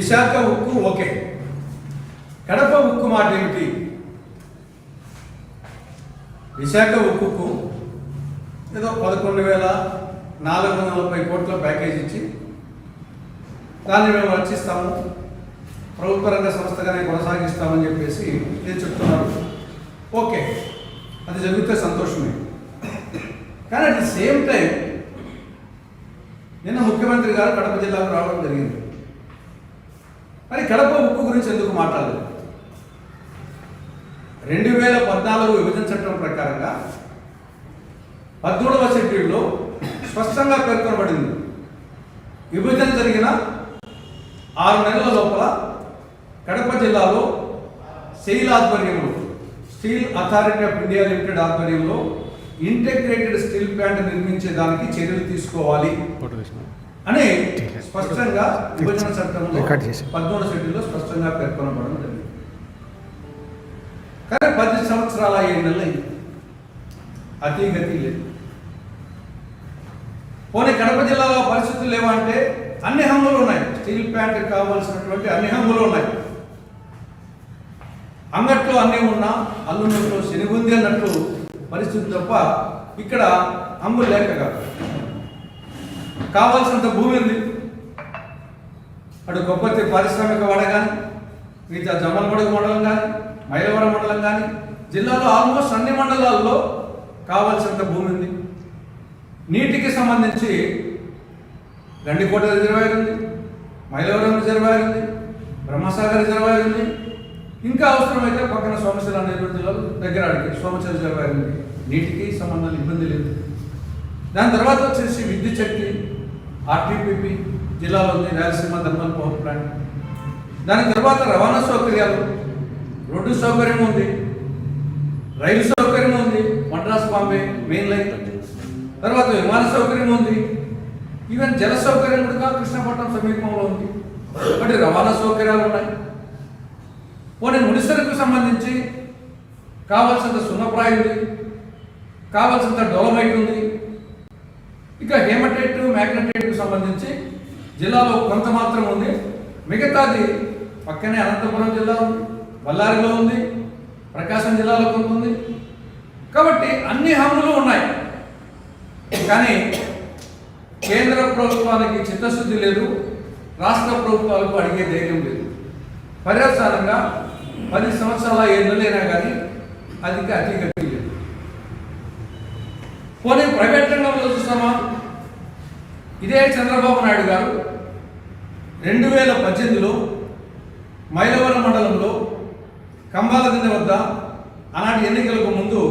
విశాఖ ఉక్కు ఓకే, కడప ఉక్కు మాట ఏమిటి? విశాఖ ఉక్కుకు ఏదో 11,440 కోట్ల ప్యాకేజ్ ఇచ్చి దాన్ని మేము రక్షిస్తాము, ప్రభుత్వ రంగ సంస్థగానే కొనసాగిస్తామని చెప్పేసి నేను చెప్తున్నారు. ఓకే, అది జరిగితే సంతోషమే. కానీ అట్ ది సేమ్ టైం నిన్న ముఖ్యమంత్రి గారు కడప జిల్లాకు రావడం జరిగింది. మరి కడప ఉక్కు గురించి ఎందుకు మాట్లాడలేదు? 2014 విభజన చట్టం ప్రకారంగా 13వ షెడ్యూల్లో స్పష్టంగా పేర్కొనబడింది, విభజన జరిగిన 6 నెలల లోపల కడప జిల్లాలో సెయిల్ ఆధ్వర్యంలో, steel authority of India limited ఆధ్వర్యంలో ఇంటిగ్రేటెడ్ స్టీల్ ప్లాంట్ నిర్మించేదానికి చర్యలు తీసుకోవాలి అని స్పష్టంగా విభజన చట్టంలో 13వ షెడ్యూల్లో స్పష్టంగా పేర్కొనబడడం జరిగింది. కానీ 10 సంవత్సరాల 7 నెలలు అయింది, అతిగతి లేదు. పోనీ కడప జిల్లాలో పరిస్థితులు లేవా అంటే అన్ని హంగులు ఉన్నాయి. స్టీల్ ప్లాంట్ కావాల్సినటువంటి అన్ని హంగులు ఉన్నాయి. అంగట్లో అన్నీ ఉన్నా అల్లున్నట్లు శనిగుంది అన్నట్లు పరిస్థితి తప్ప ఇక్కడ హంగులు లేక కాదు. కావాల్సినంత భూమి ఉంది. అటు గొప్పతి పారిశ్రామిక వాడ కానీ, మిగతా జమ్మలమడుగు మండలం కానీ, మైలవరం మండలం కానీ, జిల్లాలో ఆల్మోస్ట్ అన్ని మండలాల్లో కావాల్సినంత భూమి ఉంది. నీటికి సంబంధించి గండికోట రిజర్వాయర్ ఉంది, మైలవరం రిజర్వాయర్ ఉంది, బ్రహ్మసాగర్ రిజర్వాయర్ ఉంది. ఇంకా అవసరమైతే పక్కన సోమశిల నెల్లూరు జిల్లాలో దగ్గర అడిగి సోమశిల రిజర్వాయర్ ఉంది. నీటికి సంబంధాలు ఇబ్బంది లేదు. దాని తర్వాత వచ్చేసి విద్యుత్ శక్తి ఆర్టీపీపీ జిల్లాలో ఉంది, రాయలసీమ థర్మల్ పవర్ ప్లాంట్. దాని తర్వాత రవాణా సౌకర్యాలు, రోడ్డు సౌకర్యం ఉంది, రైలు సౌకర్యం ఉంది, మద్రాస్ బాంబే మెయిన్ లైన్. తర్వాత విమాన సౌకర్యం ఉంది, ఈవెన్ జల సౌకర్యం కూడా కృష్ణపట్నం సమీపంలో ఉంది. ఒకటి రవాణా సౌకర్యాలు ఉన్నాయి. పోనీ ముడిసరుకు సంబంధించి కావాల్సినంత సున్నప్రాయి ఉంది, కావాల్సినంత డోలమైట్ ఉంది. ఇక హేమటైట్ మ్యాగ్నటైట్కు సంబంధించి జిల్లాలో కొంత మాత్రం ఉంది. మిగతాది పక్కనే అనంతపురం జిల్లా ఉంది, బళ్ళారిలో ఉంది, ప్రకాశం జిల్లాలో కొంత ఉంది. కాబట్టి అన్ని హంగులు ఉన్నాయి. కానీ కేంద్ర ప్రభుత్వానికి చిత్తశుద్ధి లేదు, రాష్ట్ర ప్రభుత్వాలకు అడిగే ధైర్యం లేదు. పర్యవసానంగా 10 సంవత్సరాల 7 నెలలైనా కానీ అతిగతి లేదు. పోనీ ప్రైవేట్ రంగంలో చూస్తామా? ఇదే చంద్రబాబు నాయుడు గారు 2018లో మైలవరం మండలంలో కంబాల కింద వద్ద ఆనాటి ఎన్నికలకు ముందు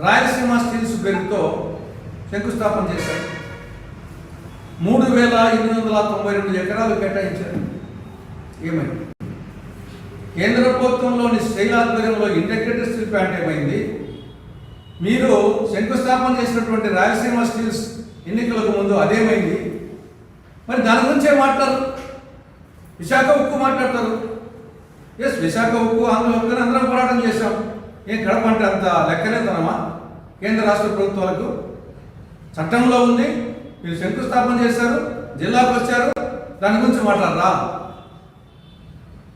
రాయలసీమ స్టీల్స్ పేరుతో శంకుస్థాపన చేశారు. 3,892 ఎకరాలు కేటాయించారు. ఏమైంది? కేంద్ర ప్రభుత్వంలోని స్టీల్ ఆధ్వర్యంలో ఇంటిగ్రేటెడ్ స్టీల్ ప్లాంట్ ఏమైంది? మీరు శంకుస్థాపన చేసినటువంటి రాయలసీమ స్టీల్స్ ఎన్నికలకు ముందు అదేమైంది? మరి దాని గురించే మాట్లాడరు. విశాఖ ఉక్కు మాట్లాడతారు. ఎస్, విశాఖ ఉక్కు ఆంధ్ర అందరం పోరాటం చేశాం. ఏం కడప అంటే అంత లెక్కలేదనమా? కేంద్ర రాష్ట్ర ప్రభుత్వాలకు చట్టంలో ఉంది. మీరు శంకుస్థాపన చేశారు, జిల్లాకు వచ్చారు, దాని గురించి మాట్లాడరా?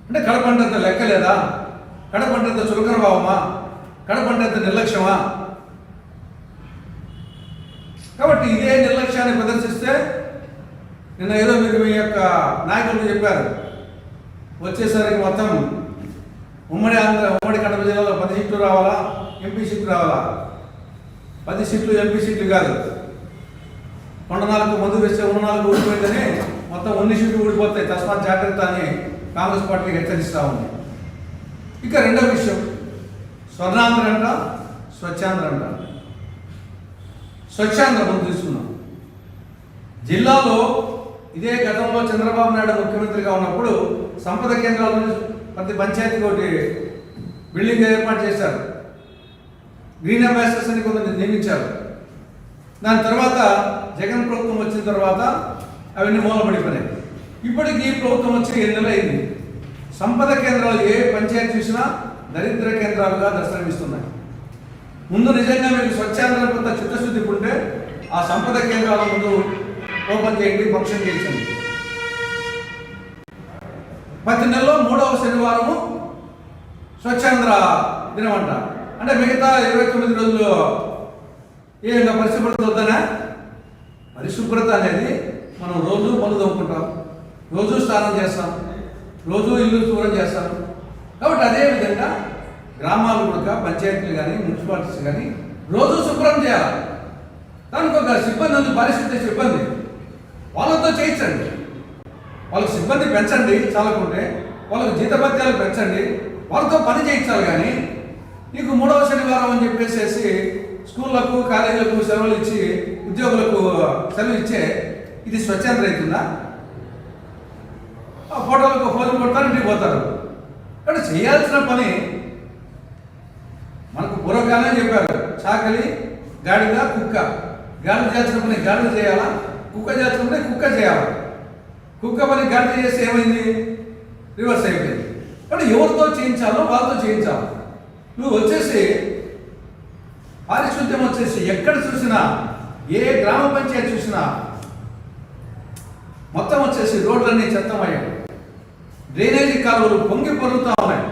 అంటే కడప అంటే అంత లెక్కలేదా? కడప అంటే అంత చులకన భావమా? కడప అంటే అంత నిర్లక్ష్యమా? కాబట్టి ఇదే నిర్లక్ష్యాన్ని ప్రదర్శిస్తే నిన్న ఏదో మీరు మీ యొక్క నాయకులు చెప్పారు, వచ్చేసరికి మొత్తం ఉమ్మడి కడప జిల్లాలో 10 సీట్లు రావాలా, ఎంపీ సీట్లు రావాలా? 10 సీట్లు ఎంపీ సీట్లు కాదు. 4 మందు వేస్తే 4 ఊడిపోయిందని మొత్తం 1 సీట్లు ఊడిపోతాయి, తస్మాత్ జాగ్రత్త అని కాంగ్రెస్ పార్టీకి హెచ్చరిస్తూ ఉంది. ఇక రెండో విషయం, స్వర్ణాంధ్ర అంట, స్వచ్ఛాంధ్ర అంట. స్వచ్ఛాంధ్ర ముందు తీసుకున్నాం. జిల్లాలో ఇదే గతంలో చంద్రబాబు నాయుడు ముఖ్యమంత్రిగా ఉన్నప్పుడు సంపద కేంద్రాలను ప్రతి పంచాయతీకి ఒకటి బిల్డింగ్ ఏర్పాటు చేశారు. గ్రీన్ అంబాసిడర్స్ అని కొంత నియమించారు. దాని తర్వాత జగన్ ప్రభుత్వం వచ్చిన తర్వాత అవన్నీ మూలపడిపోయినాయి. ఇప్పటికి ఈ ప్రభుత్వం వచ్చి 7 నెలలు అయింది. సంపద కేంద్రాలు ఏ పంచాయతీ చూసినా దరిద్ర కేంద్రాలుగా దర్శనమిస్తున్నాయి. ముందు నిజంగా మీకు స్వచ్ఛాంధ్ర కొంత చిత్తశుద్ధి ఉంటే ఆ సంపద కేంద్రాల ముందు ఓపెన్ చేయండి, ఫంక్షన్ చేయించండి. ప్రతి నెలలో 3వ శనివారము స్వచ్ఛాంధ్ర దినం అంట. అంటే మిగతా 29 రోజులు ఏమైనా పరిశుభ్రత వద్దనా? పరిశుభ్రత అనేది మనం రోజు పనులు తోముకుంటాం, రోజు స్నానం చేస్తాం, రోజు ఇల్లు శుభ్రం చేస్తాం. కాబట్టి అదేవిధంగా గ్రామాలు కూడా పంచాయతీలు కానీ మున్సిపాలిటీస్ కానీ రోజు శుభ్రం చేయాలి. దానికి ఒక సిబ్బంది ఉంది, పరిస్థితి సిబ్బంది, వాళ్ళతో చేయించండి. వాళ్ళకి సిబ్బంది పెంచండి, చాలకుంటే వాళ్ళకి జీతభత్యాలు పెంచండి, వాళ్ళతో పని చేయించాలి. కానీ నీకు 3వ శనివారం అని చెప్పేసి స్కూళ్ళకు కాలేజీలకు సెలవులు ఇచ్చి ఉద్యోగులకు సెలవు ఇచ్చే ఇది స్వచ్ఛంద అవుతుందా? ఆ ఫోటోలకు ఫోన్లు కొడతారు, ఇంటికి పోతారు. కానీ చేయాల్సిన పని మనకు పూర్వకాలమే చెప్పారు, చాకలి గాడిద కుక్క. గాడిద చేయాల్సిన పని గాడిద చేయాలా, కుక్క చేయాల్సిన పని కుక్క చేయాలా. కుక్క పని గాడిద చేస్తే ఏమైంది? రివర్స్ అయిపోయింది. కానీ ఎవరితో చేయించాలో వాళ్ళతో చేయించాలి. నువ్వు వచ్చేసి పారిశుద్ధ్యం వచ్చేసి ఎక్కడ చూసినా, ఏ గ్రామ పంచాయతీ చూసినా మొత్తం వచ్చేసి రోడ్లన్నీ చెత్తమయ్యాయి, డ్రైనేజీ కాలువలు పొంగి పొరుగుతూ ఉన్నాయి,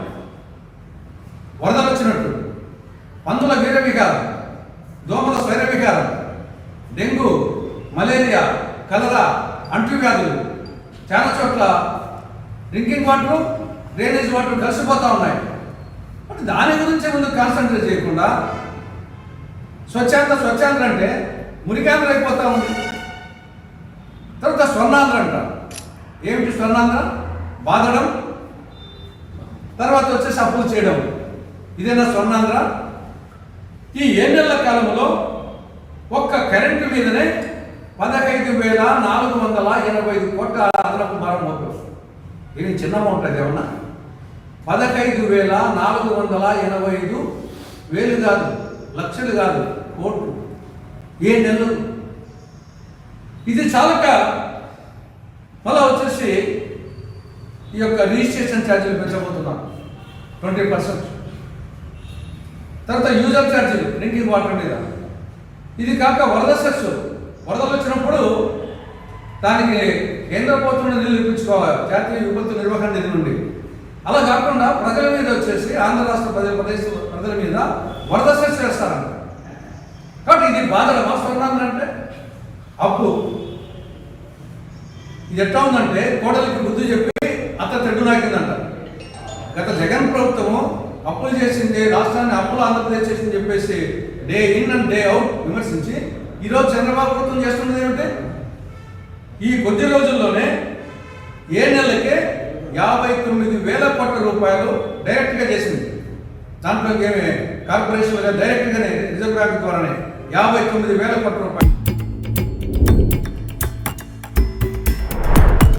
వరదలు వచ్చినట్టు, పందుల వీర వికారం, దోమల స్వైర వికారం, డెంగ్యూ, మలేరియా, కలరా, అంటువ్యాధులు, చాలా చోట్ల డ్రింకింగ్ వాటర్, డ్రైనేజ్ వాటర్ కలిసిపోతూ ఉన్నాయి. అంటే దాని గురించి ముందు కాన్సన్ట్రేట్ చేయకుండా స్వచ్ఛాంధ్ర అంటే మురికాంధ్ర అయిపోతూ ఉంది. తర్వాత స్వర్ణాంధ్ర అంట. ఏమిటి స్వర్ణాంధ్ర? బాధడం, తర్వాత వచ్చేసి అప్పులు చేయడం. ఇదేనా స్వర్ణాంధ్ర? ఈ 7 నెలల కాలంలో ఒక్క కరెంటు మీదనే 15,485 కోట్ల అదనపు భారం మోపారు. ఇది చిన్న అమౌంట్ అది ఏమన్నా? 15,485 వేలు కాదు, లక్షలు కాదు, కోట్లు. 7 నెలలు. ఇది చాలక మళ్ళా వచ్చేసి ఈ యొక్క రిజిస్ట్రేషన్ ఛార్జీలు పెంచబోతున్నాం 20%. తర్వాత యూజర్ ఛార్జీలు డ్రింకింగ్ వాటర్ మీద. ఇది కాక వరద సెస్, వరదలు వచ్చినప్పుడు దానికి కేంద్ర ప్రభుత్వం నిధులు ఇప్పించుకోవాలి, జాతీయ విపత్తు నిర్వహణ నిధి నుండి. అలా కాకుండా ప్రజల మీద వచ్చేసి ఆంధ్ర రాష్ట్ర ప్రజల మీద వరద సెస్ చేస్తారంట. కాబట్టి ఇది బాధల మాస్టర్ అంటే అప్పు. ఇది ఎట్లా ఉందంటే కోడలికి బుద్ధి చెప్పి అత్త తెడ్డు నాకిందంట. గత జగన్ ప్రభుత్వము అప్పులు చేసింది, రాష్ట్రాన్ని అప్పులు ఆంధ్రప్రదేశ్ చేసింది చెప్పేసి day in and day out విమర్శించి ఈరోజు చంద్రబాబు ప్రభుత్వం చేస్తున్నది ఏమిటి? ఈ కొద్ది రోజుల్లోనే 7 నెలలకే 59,000 కోట్ల రూపాయలు డైరెక్ట్గా చేసింది. దాంట్లో ఏమి కార్పొరేషన్ డైరెక్ట్గానే రిజర్వ్ బ్యాంక్ ద్వారానే 59,000 కోట్ల రూపాయలు.